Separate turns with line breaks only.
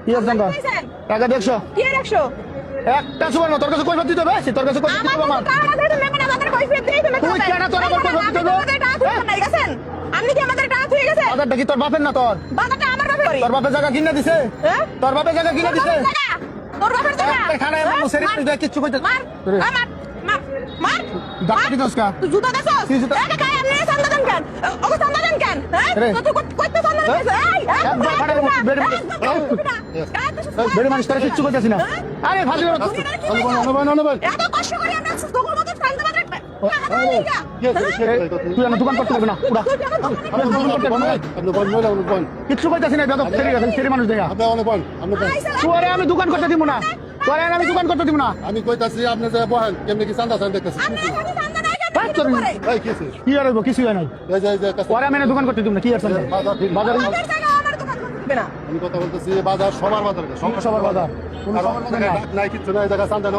কি আছে জানবা টাকা দেখছো
কি রাখছো
একটা সুবর্ণ তোর কাছে কই দিতে হবে তোর কাছে কই দিতে হবে আমার
টাকা দিতে নেবেন আমাদের কই ফেরত দিতে হবে
তুই কেন তোর আবার কই দিতে হবে
নাই গেছেন আপনি কি আমাদের টাকা হয়ে গেছে
বাজারটা কি তোর বাপের না তোর
বাজারটা আমার বাপের
তোর বাপের জায়গা কিনে দিছে
হ্যাঁ
তোর বাপের জায়গা কিনে দিছে
তোর বাপের টাকা
এখানে এমন সেরি কিচ্ছু কইতে
মার মার মার মার
ডাক্তার দিছস কা
তুই জুতা দেছস
কি জুতা?
এই কাকা আপনি চান্দা দেন কেন ওকে চান্দা দেন কেন হ্যাঁ তুই কইতে চান্দা দেন
বেড়ে মানুষ তারা কিচ্ছু করতেছি না আরে ভালো
এত কষ্ট করে আমরা তোর মতো চান্দা বাদ রাখবে
তুই আমার দোকান করতে পারবি না পুরা কিচ্ছু করতেছি না বেদব সেরি মানুষ দেখা তোরে আমি দোকান করতে দিব না তোরে আমি দোকান করতে দিব না
আমি কইতাছি আপনি যে বহেন কেমনি কি চান্দা চান দেখতেছি
কি আর হইব কিছুই হয় নাই
এই যে
পরে আমি দোকান করতে দিব না কি আর বাজার
আমি কথা বলতেছি বাজার সবার বাজার
সবার বাজার
নাই কিছু নাই জায়গা চান্দা